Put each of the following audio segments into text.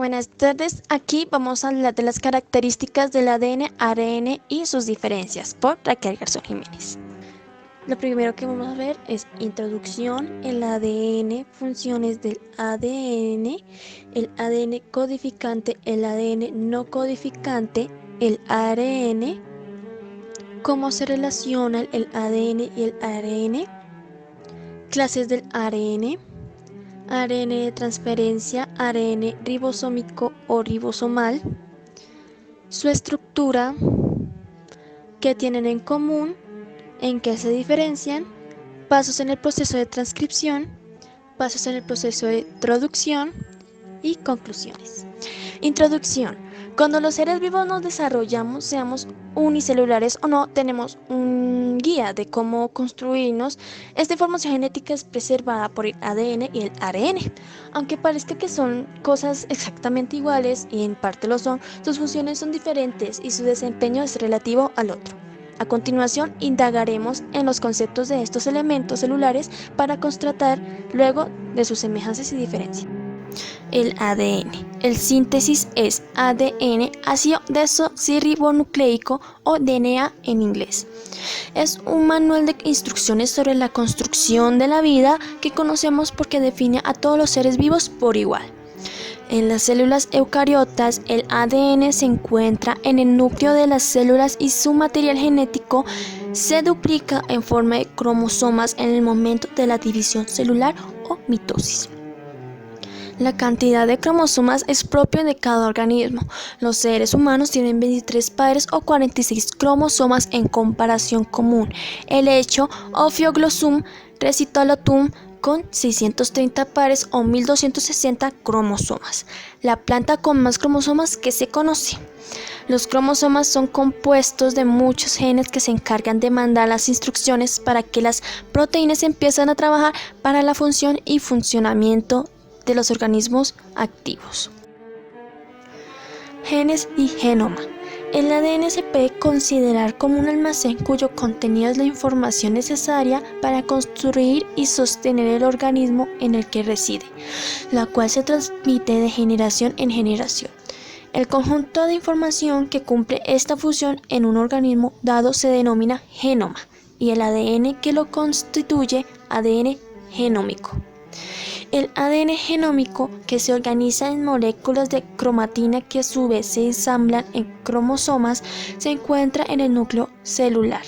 Buenas tardes, aquí vamos a hablar de las características del ADN, ARN y sus diferencias por Raquel Garzón Jiménez. Lo primero que vamos a ver es introducción, el ADN, funciones del ADN, el ADN codificante, el ADN no codificante, el ARN, cómo se relacionan el ADN y el ARN, clases del ARN, ARN de transferencia, ARN ribosómico o ribosomal, su estructura, qué tienen en común, en qué se diferencian, pasos en el proceso de transcripción, pasos en el proceso de traducción y conclusiones. Introducción. Cuando los seres vivos nos desarrollamos, seamos unicelulares o no, tenemos un guía de cómo construirnos. Esta información genética es preservada por el ADN y el ARN. Aunque parezca que son cosas exactamente iguales, y en parte lo son, sus funciones son diferentes y su desempeño es relativo al otro. A continuación, indagaremos en los conceptos de estos elementos celulares para constatar luego de sus semejanzas y diferencias. El ADN. El síntesis es ADN, ácido desoxirribonucleico o DNA en inglés. Es un manual de instrucciones sobre la construcción de la vida que conocemos porque define a todos los seres vivos por igual. En las células eucariotas, el ADN se encuentra en el núcleo de las células y su material genético se duplica en forma de cromosomas en el momento de la división celular o mitosis. La cantidad de cromosomas es propia de cada organismo. Los seres humanos tienen 23 pares o 46 cromosomas en comparación común. El hecho Ophioglosum recitalotum con 630 pares o 1260 cromosomas. La planta con más cromosomas que se conoce. Los cromosomas son compuestos de muchos genes que se encargan de mandar las instrucciones para que las proteínas empiecen a trabajar para la función y funcionamiento de los organismos activos. Genes y genoma. El ADN se puede considerar como un almacén cuyo contenido es la información necesaria para construir y sostener el organismo en el que reside, la cual se transmite de generación en generación. El conjunto de información que cumple esta función en un organismo dado se denomina genoma y el ADN que lo constituye ADN genómico. El ADN genómico, que se organiza en moléculas de cromatina que a su vez se ensamblan en cromosomas, se encuentra en el núcleo celular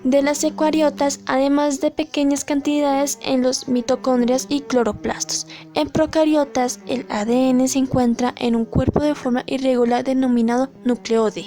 de las eucariotas, además de pequeñas cantidades en los mitocondrias y cloroplastos. En procariotas, el ADN se encuentra en un cuerpo de forma irregular denominado nucleóide.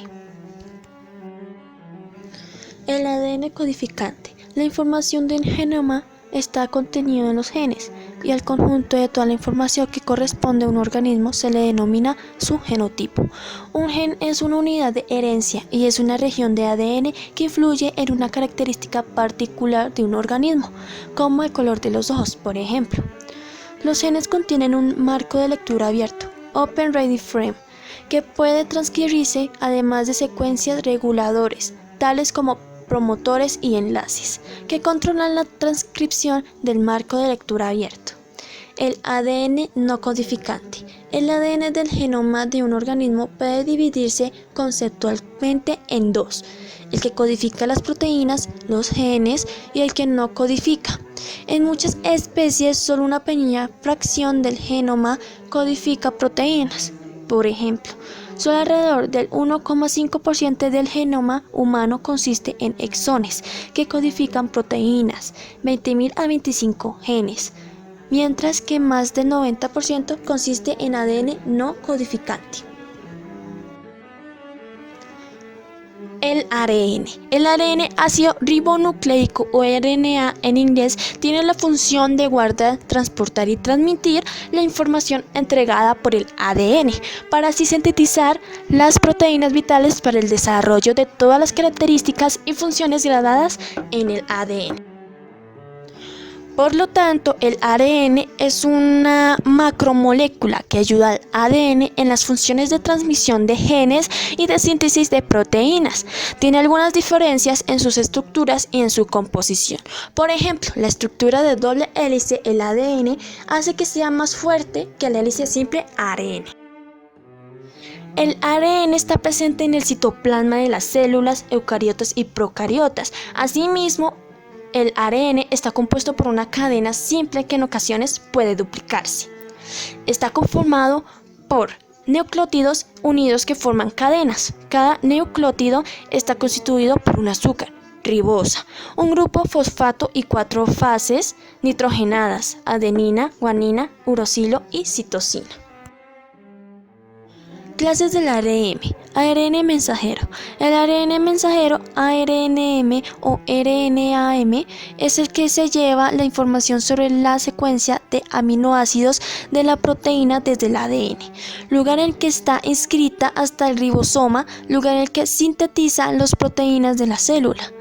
El ADN codificante. La información del genoma está contenido en los genes y al conjunto de toda la información que corresponde a un organismo se le denomina su genotipo. Un gen es una unidad de herencia y es una región de ADN que influye en una característica particular de un organismo, como el color de los ojos, por ejemplo. Los genes contienen un marco de lectura abierto, Open Ready Frame, que puede transcribirse además de secuencias reguladores, tales como promotores y enlaces, que controlan la transcripción del marco de lectura abierto. El ADN no codificante. El ADN del genoma de un organismo puede dividirse conceptualmente en dos: el que codifica las proteínas, los genes, y el que no codifica. En muchas especies, solo una pequeña fracción del genoma codifica proteínas. Por ejemplo, solo alrededor del 1,5% del genoma humano consiste en exones, que codifican proteínas, 20.000 a 25 genes, mientras que más del 90% consiste en ADN no codificante. El ARN. El ARN ácido ribonucleico o RNA en inglés tiene la función de guardar, transportar y transmitir la información entregada por el ADN para así sintetizar las proteínas vitales para el desarrollo de todas las características y funciones gradadas en el ADN. Por lo tanto, el ARN es una macromolécula que ayuda al ADN en las funciones de transmisión de genes y de síntesis de proteínas. Tiene algunas diferencias en sus estructuras y en su composición. Por ejemplo, la estructura de doble hélice, el ADN, hace que sea más fuerte que la hélice simple ARN. El ARN está presente en el citoplasma de las células eucariotas y procariotas. Asimismo, el ARN está compuesto por una cadena simple que en ocasiones puede duplicarse. Está conformado por nucleótidos unidos que forman cadenas. Cada nucleótido está constituido por un azúcar, ribosa, un grupo fosfato y 4 fases nitrogenadas, adenina, guanina, uracilo y citosina. Clases del ARN. ARN mensajero. El ARN mensajero, ARNM o RNAM, es el que se lleva la información sobre la secuencia de aminoácidos de la proteína desde el ADN, lugar en el que está inscrita hasta el ribosoma, lugar en el que sintetiza las proteínas de la célula.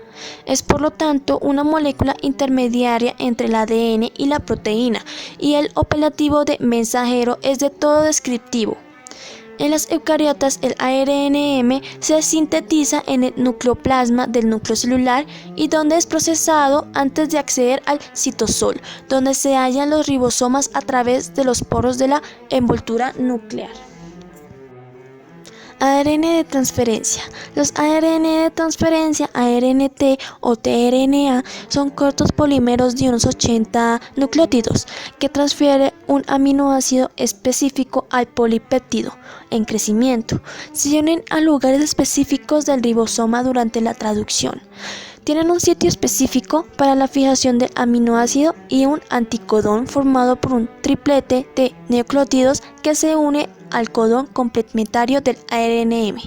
Es por lo tanto una molécula intermediaria entre el ADN y la proteína, y el apelativo de mensajero es de todo descriptivo. En las eucariotas, el ARNM se sintetiza en el nucleoplasma del núcleo celular y donde es procesado antes de acceder al citosol, donde se hallan los ribosomas a través de los poros de la envoltura nuclear. ARN de transferencia. Los ARN de transferencia, ARNT o tRNA, son cortos polímeros de unos 80 nucleótidos que transfieren un aminoácido específico al polipéptido en crecimiento. Se unen a lugares específicos del ribosoma durante la traducción. Tienen un sitio específico para la fijación del aminoácido y un anticodón formado por un triplete de nucleótidos que se une al codón complementario del ARNM.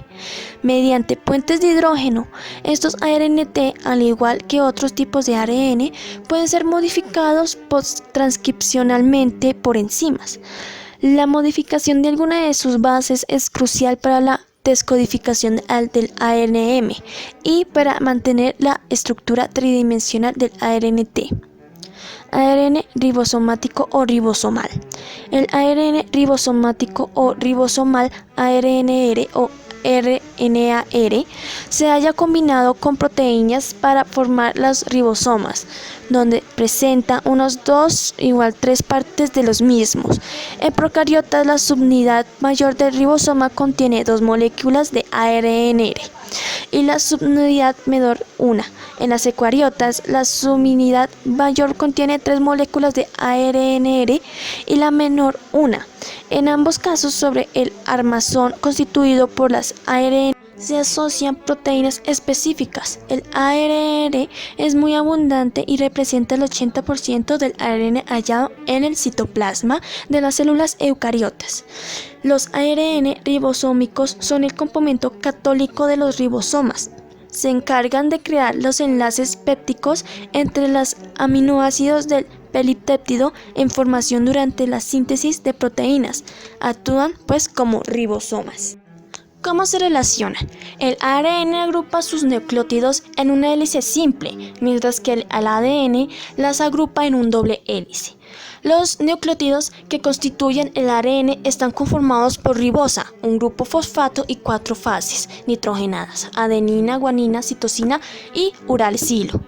Mediante puentes de hidrógeno, estos ARNT, al igual que otros tipos de ARN, pueden ser modificados post-transcripcionalmente por enzimas. La modificación de alguna de sus bases es crucial para la descodificación del ARNM y para mantener la estructura tridimensional del ARNT. ARN ribosomático o ribosomal. El ARN ribosomático o ribosomal, ARNR o RNAR, se halla combinado con proteínas para formar los ribosomas, donde presenta unos 2 igual 3 partes de los mismos. En procariotas, la subunidad mayor del ribosoma contiene 2 moléculas de ARNR y la subunidad menor una. En las eucariotas, la subunidad mayor contiene 3 moléculas de ARNR y la menor una. En ambos casos, sobre el armazón constituido por las ARN se asocian proteínas específicas. El ARN es muy abundante y representa el 80% del ARN hallado en el citoplasma de las células eucariotas. Los ARN ribosómicos son el complemento católico de los ribosomas. Se encargan de crear los enlaces pépticos entre los aminoácidos del polipéptido en formación durante la síntesis de proteínas. Actúan pues como ribosomas. ¿Cómo se relacionan? El ARN agrupa sus nucleótidos en una hélice simple, mientras que el ADN las agrupa en un doble hélice. Los nucleótidos que constituyen el ARN están conformados por ribosa, un grupo fosfato y 4 fases nitrogenadas, adenina, guanina, citosina y uracilo.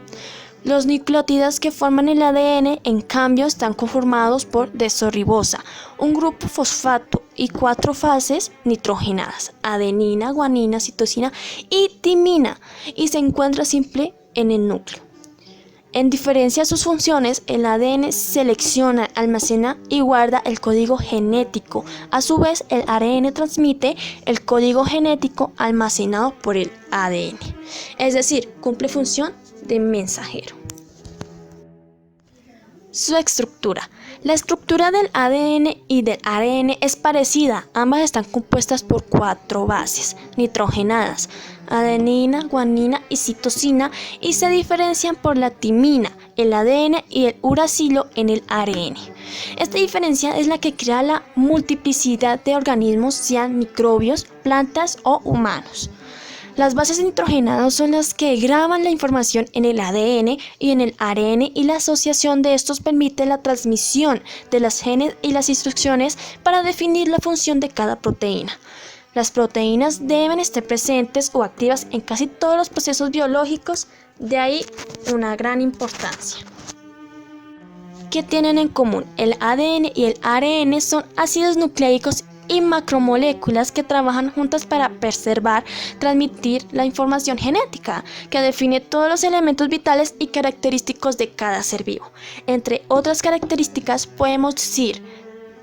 Los nucleótidos que forman el ADN, en cambio, están conformados por desoxirribosa, un grupo fosfato y 4 fases nitrogenadas, adenina, guanina, citosina y timina, y se encuentra simple en el núcleo. En diferencia a sus funciones, el ADN selecciona, almacena y guarda el código genético. A su vez, el ARN transmite el código genético almacenado por el ADN. Es decir, cumple función de mensajero. Su estructura. La estructura del ADN y del ARN es parecida. Ambas están compuestas por 4 bases nitrogenadas, adenina, guanina y citosina, y se diferencian por la timina, el ADN y el uracilo en el ARN. Esta diferencia es la que crea la multiplicidad de organismos, sean microbios, plantas o humanos. Las bases nitrogenadas son las que graban la información en el ADN y en el ARN, y la asociación de estos permite la transmisión de los genes y las instrucciones para definir la función de cada proteína. Las proteínas deben estar presentes o activas en casi todos los procesos biológicos, de ahí una gran importancia. ¿Qué tienen en común? El ADN y el ARN son ácidos nucleicos y macromoléculas que trabajan juntas para preservar, transmitir la información genética, que define todos los elementos vitales y característicos de cada ser vivo. Entre otras características podemos decir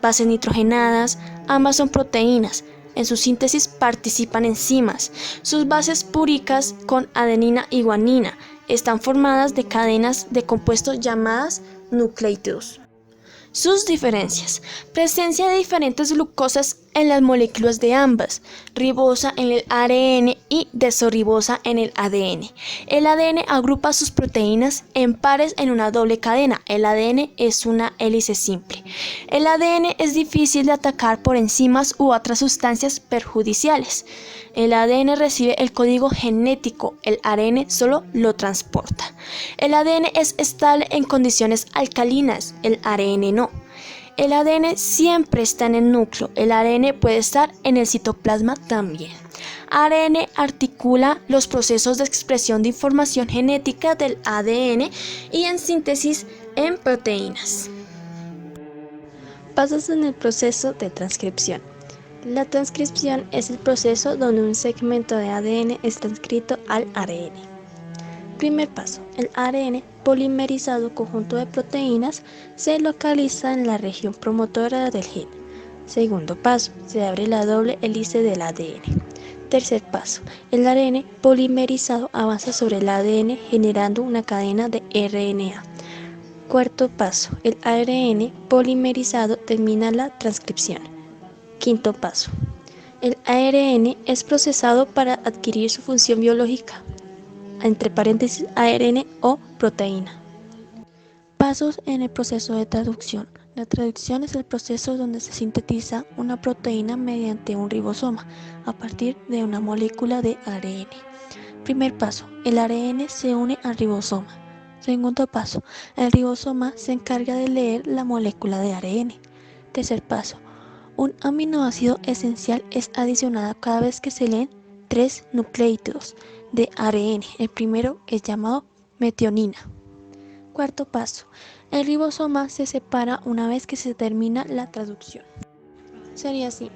bases nitrogenadas, ambas son proteínas. En su síntesis participan enzimas. Sus bases púricas con adenina y guanina están formadas de cadenas de compuestos llamadas nucleótidos. Sus diferencias: presencia de diferentes glucosas en las moléculas de ambas, ribosa en el ARN y desoxirribosa en el ADN. El ADN agrupa sus proteínas en pares en una doble cadena. El ADN es una hélice simple. El ADN es difícil de atacar por enzimas u otras sustancias perjudiciales. El ADN recibe el código genético, el ARN solo lo transporta. El ADN es estable en condiciones alcalinas, el ARN no. El ADN siempre está en el núcleo, el ARN puede estar en el citoplasma también. ARN articula los procesos de expresión de información genética del ADN y en síntesis en proteínas. Pasos en el proceso de transcripción. La transcripción es el proceso donde un segmento de ADN es transcrito al ARN. Primer paso: el ARN, polimerizado conjunto de proteínas, se localiza en la región promotora del gen. Segundo paso: se abre la doble hélice del ADN. Tercer paso: el ARN polimerizado avanza sobre el ADN generando una cadena de RNA. Cuarto paso: el ARN polimerizado termina la transcripción. Quinto paso: el ARN es procesado para adquirir su función biológica, entre paréntesis ARN o proteína. Pasos en el proceso de traducción. La traducción es el proceso donde se sintetiza una proteína mediante un ribosoma a partir de una molécula de ARN. Primer paso: el ARN se une al ribosoma. Segundo paso: el ribosoma se encarga de leer la molécula de ARN. Tercer paso: un aminoácido esencial es adicionado cada vez que se leen 3 nucleótidos de ARN. El primero es llamado metionina. Cuarto paso: el ribosoma se separa una vez que se termina la traducción. Sería así.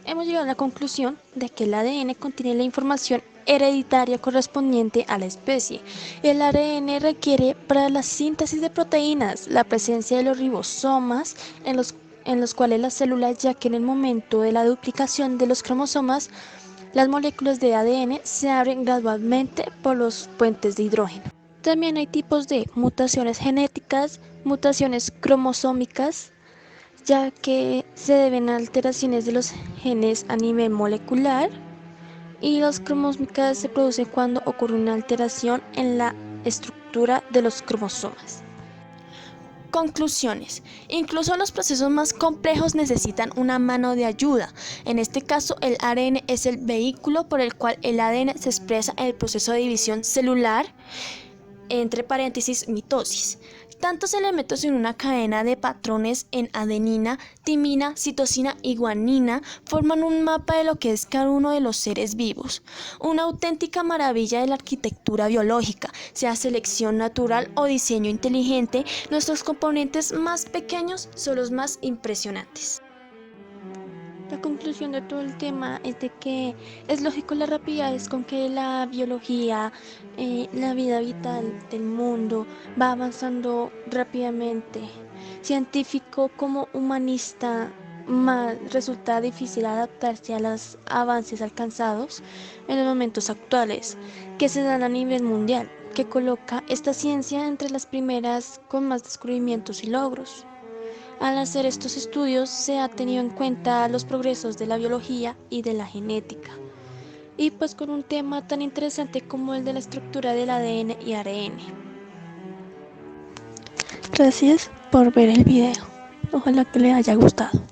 Hemos llegado a la conclusión de que el ADN contiene la información hereditaria correspondiente a la especie. El ARN requiere para la síntesis de proteínas la presencia de los ribosomas en los cuales las células, ya que en el momento de la duplicación de los cromosomas, las moléculas de ADN se abren gradualmente por los puentes de hidrógeno. También hay tipos de mutaciones genéticas, mutaciones cromosómicas, ya que se deben a alteraciones de los genes a nivel molecular, y las cromosómicas se producen cuando ocurre una alteración en la estructura de los cromosomas. Conclusiones. Incluso los procesos más complejos necesitan una mano de ayuda. En este caso, el ARN es el vehículo por el cual el ADN se expresa en el proceso de división celular, entre paréntesis mitosis. Tantos elementos en una cadena de patrones en adenina, timina, citosina y guanina forman un mapa de lo que es cada uno de los seres vivos. Una auténtica maravilla de la arquitectura biológica, sea selección natural o diseño inteligente, nuestros componentes más pequeños son los más impresionantes. La conclusión de todo el tema es de que es lógico la rapidez con que la biología, la vida vital del mundo va avanzando rápidamente. Científico como humanista, más resulta difícil adaptarse a los avances alcanzados en los momentos actuales que se dan a nivel mundial, que coloca esta ciencia entre las primeras con más descubrimientos y logros. Al hacer estos estudios se ha tenido en cuenta los progresos de la biología y de la genética. Y pues con un tema tan interesante como el de la estructura del ADN y ARN. Gracias por ver el video. Ojalá que les haya gustado.